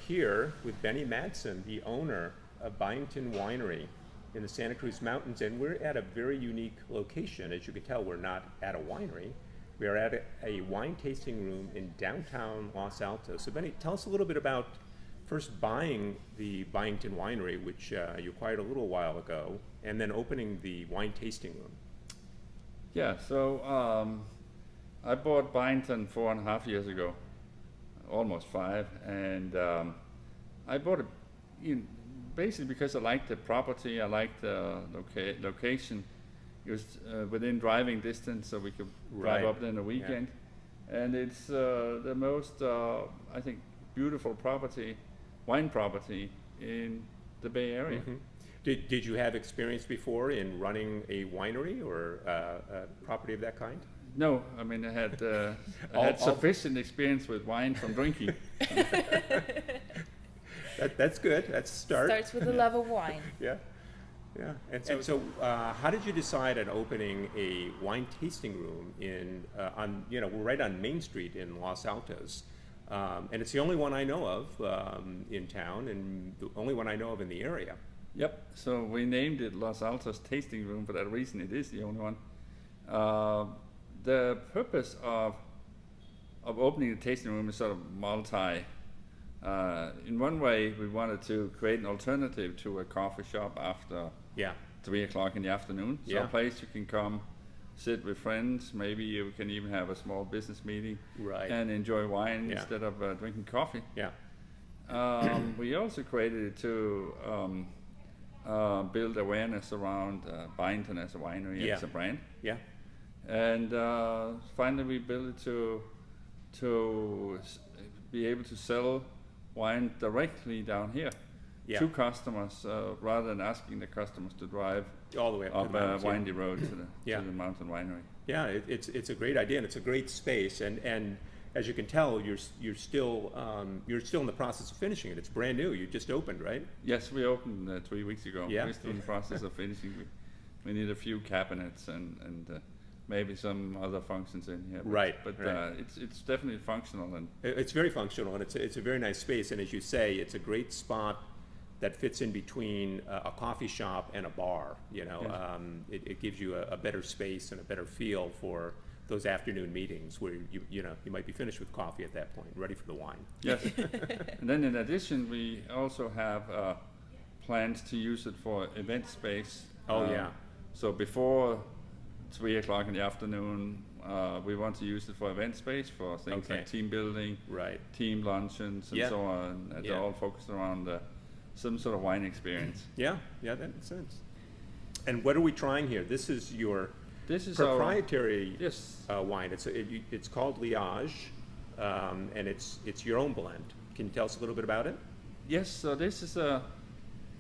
here with Benny Madsen, the owner of Byington Winery in the Santa Cruz Mountains, and we're at a very unique location. As you can tell, we're not at a winery. We are at a wine tasting room in downtown Los Altos. So Benny, tell us a little bit about first buying the Byington Winery, which you acquired a little while ago, and then opening the wine tasting room. Yeah, so I bought Byington 4.5 years ago, almost 5, and I bought it basically because I liked the property, I liked the location. It was within driving distance, so we could drive up there in the weekend. Yeah. And it's the most, I think, beautiful wine property in the Bay Area. Mm-hmm. Did you have experience before in running a winery or a property of that kind? No, I mean I had sufficient experience with wine from drinking. That's good. That's a start. Starts with a love of wine. Yeah. Yeah, and so how did you decide on opening a wine tasting room we're right on Main Street in Los Altos, and it's the only one I know of in town, and the only one I know of in the area. Yep. So we named it Los Altos Tasting Room for that reason. It is the only one. The purpose of opening the tasting room is sort of multi. In one way, we wanted to create an alternative to a coffee shop after 3 o'clock in the afternoon. So a place you can come, sit with friends. Maybe you can even have a small business meeting and enjoy wine instead of drinking coffee. Yeah. We also created it to build awareness around Byington as a winery, as a brand. Yeah. And finally, we built it to be able to sell wine directly down here to customers, rather than asking the customers to drive all the way up to the windy road to the mountain winery. Yeah, it's a great idea, and it's a great space, and as you can tell, you're still in the process of finishing it. It's brand new. You just opened, right? Yes, we opened 3 weeks ago. Yeah. We're still in the process of finishing. We need a few cabinets and maybe some other functions in here. But it's definitely functional, and it's very functional, and it's a very nice space. And as you say, it's a great spot that fits in between a coffee shop and a bar. It gives you a better space and a better feel for those afternoon meetings where you might be finished with coffee at that point, ready for the wine. Yes. And then in addition, we also have plans to use it for event space. So before 3 o'clock in the afternoon, we want to use it for event space, for things like team building, team luncheons, and so on. And they're all focused around some sort of wine experience. Yeah, that makes sense. And what are we trying here? This is your proprietary wine. It's called Liage, and it's your own blend. Can you tell us a little bit about it? Yes. So this is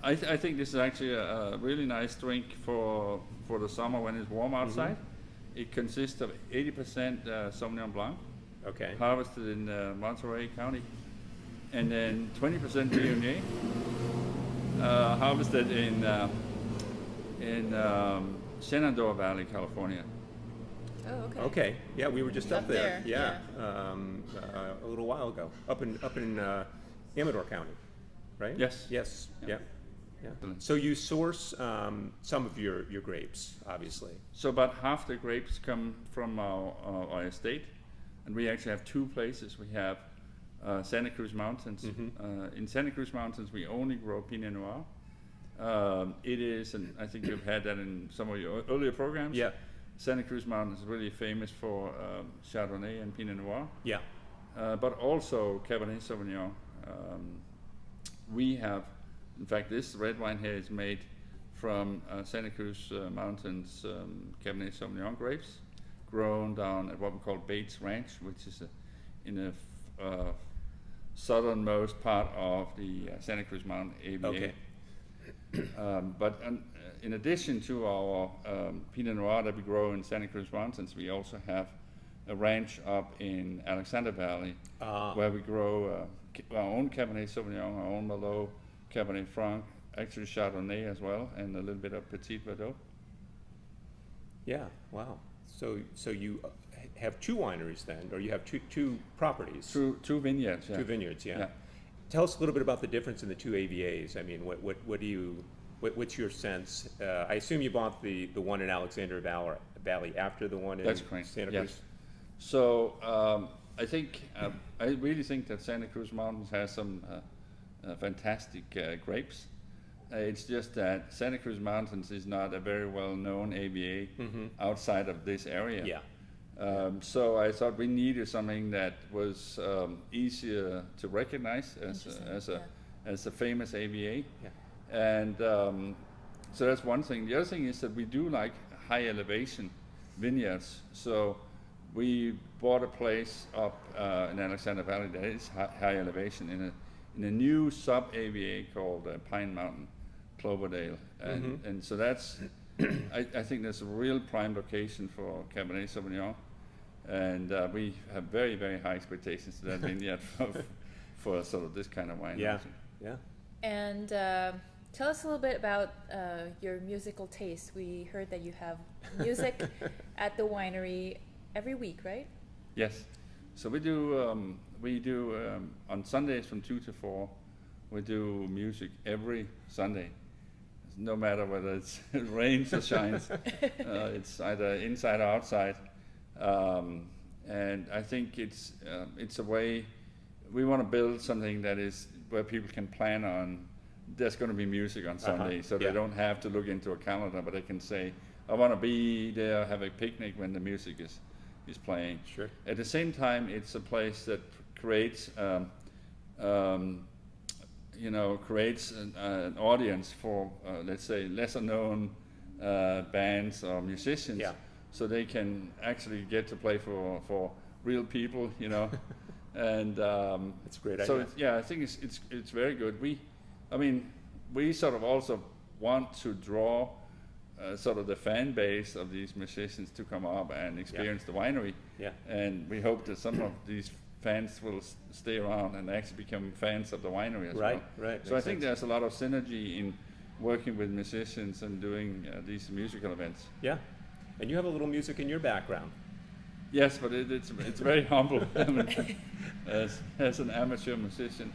I think this is actually a really nice drink for the summer when it's warm outside. Mm-hmm. It consists of 80% Sauvignon Blanc, harvested in Monterey County, and then 20% Viognier, harvested in Shenandoah Valley, California. Oh, okay. Okay. Yeah, we were just up there. Yeah. A little while ago, up in Amador County, right? Yes. Yes. Yeah. So you source some of your grapes, obviously. So about half the grapes come from our estate, and we actually have 2 places. We have Santa Cruz Mountains. Mm-hmm. In Santa Cruz Mountains, we only grow Pinot Noir. It is, and I think you've had that in some of your earlier programs. Yeah. Santa Cruz Mountains is really famous for Chardonnay and Pinot Noir. Yeah. But also Cabernet Sauvignon. We have, in fact, this red wine here is made from Santa Cruz Mountains Cabernet Sauvignon grapes, grown down at what we call Bates Ranch, which is in the southernmost part of the Santa Cruz Mountain AVA. Okay. But in addition to our Pinot Noir that we grow in Santa Cruz Mountains, we also have a ranch up in Alexander Valley where we grow our own Cabernet Sauvignon, our own Merlot, Cabernet Franc, actually Chardonnay as well, and a little bit of Petit Verdot. Yeah, wow. So you have 2 wineries then, or you have two properties? Two vineyards, yeah. 2 vineyards, yeah. tell us a little bit about the difference in the two AVAs. I mean, what's your sense? I assume you bought the one in Alexander Valley after the one in That's correct. Santa Yes. Cruz? So I think I really think that Santa Cruz Mountains has some fantastic grapes. It's just that Santa Cruz Mountains is not a very well-known AVA outside of this area. Yeah. So I thought we needed something that was easier to recognize as a famous AVA. Yeah. And so that's one thing. The other thing is that we do like high elevation vineyards. So we bought a place up in Alexander Valley that is high elevation in a new sub AVA called Pine Mountain, Cloverdale, and so that's I think that's a real prime location for Cabernet Sauvignon, and we have very, very high expectations to that vineyard for sort of this kind of wine. Yeah. Also. Yeah. And tell us a little bit about your musical taste. We heard that you have music at the winery every week, right? Yes. So we do on Sundays from 2 to 4. We do music every Sunday, no matter whether it's it rains or shines. It's either inside or outside, and I think it's a way we want to build something that is where people can plan on. There's going to be music on Sunday, so Yeah. they don't have to look into a calendar, but they can say, "I want to be there, have a picnic when the music is playing." Sure. At the same time, it's a place that creates creates an audience for, let's say, lesser known bands or musicians. Yeah. So they can actually get to play for real people, and That's a great so idea. I think it's very good. We sort of also want to draw sort of the fan base of these musicians to come up and experience the winery. Yeah. And we hope that some of these fans will stay around and actually become fans of the winery as well. Right. So I think there's a lot of synergy in working with musicians and doing these musical events. Yeah. And you have a little music in your background. Yes, but it's very humble. I mean, as an amateur musician,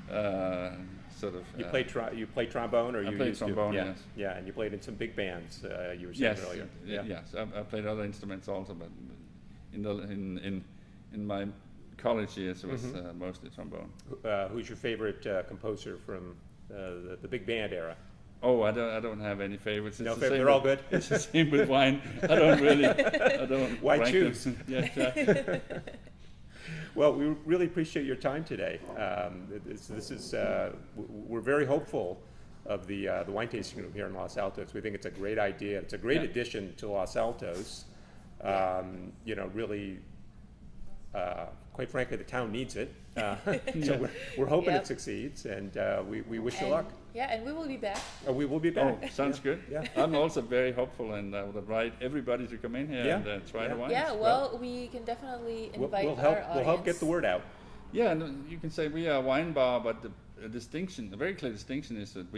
sort of. You play trombone, or I you played used trombone, to? Yeah. yes. Yeah, and you played in some big bands. You were saying Yes, earlier. yes. I played other instruments also, but in my college years it was mostly trombone. Who's your favorite composer from the big band era? Oh, I don't have any favorites. It's No the favorite. same They're all with- good. It's the same with wine. I don't. Why rank choose? them. Yeah, exactly. Well, we really appreciate your time today. This is we're very hopeful of the wine tasting room here in Los Altos. We think it's a great idea. It's a great addition to Los Altos. Really, quite frankly, the town needs it. So we're hoping Yep. it succeeds, and we wish you luck. Yeah, and we will be back. We will be back. Oh, sounds good. Yeah. I'm also very hopeful, and I would invite everybody to come in here Yeah. and try the wines. Yeah, well, we can definitely invite We'll our help. audience. We'll help get the word out. Yeah, and you can say we are a wine bar, but the distinction, the very clear distinction is that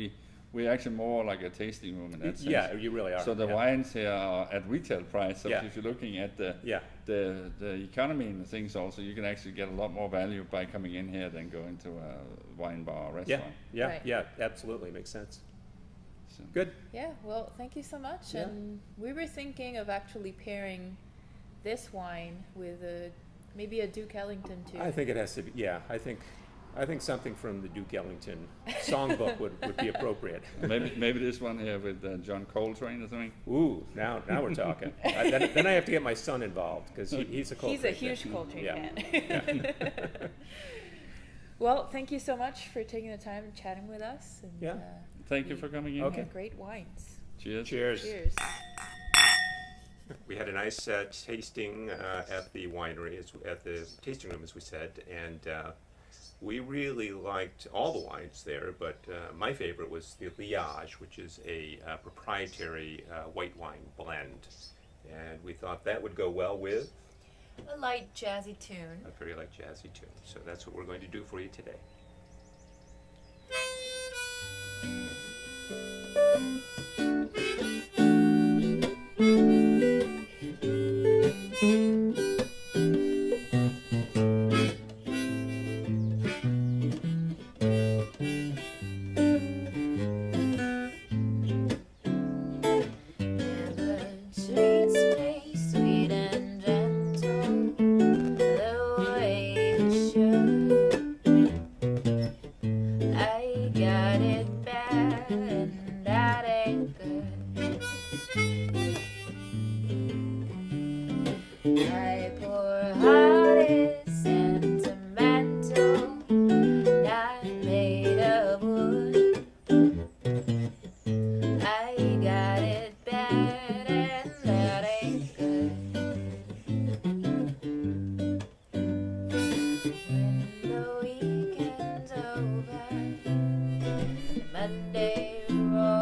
we're actually more like a tasting room in that sense. Yeah, you really are. So the yeah. wines here are at retail price. So Yeah. if you're looking at the Yeah. economy and the things also, you can actually get a lot more value by coming in here than going to a wine bar or Yeah. restaurant. Yeah. Right. Yeah. Absolutely makes sense. So. Good. Yeah, well, thank you so much. Yeah. And we were thinking of actually pairing this wine with maybe a Duke Ellington too. I think it has to be. Yeah. I think something from the Duke Ellington songbook would be appropriate. Maybe this one here with John Coltrane or something. Ooh, now we're talking. Then I have to get my son involved because he's a Coltrane He's a fan. huge Coltrane Yeah. fan. Well, thank you so much for taking the time and chatting with us. And, Yeah. Thank you for coming in. Okay. Great wines. Cheers. Cheers. Cheers. We had a nice tasting at the winery, at the tasting room, as we said, and we really liked all the wines there, but my favorite was the Liage, which is a proprietary white wine blend, and we thought that would go well with A light jazzy tune. a very light jazzy tune. So that's what we're going to do for you today. bad and that ain't good. My poor heart is sentimental, not made of wood. I got it bad and that ain't good. When the weekend's over, Monday rolls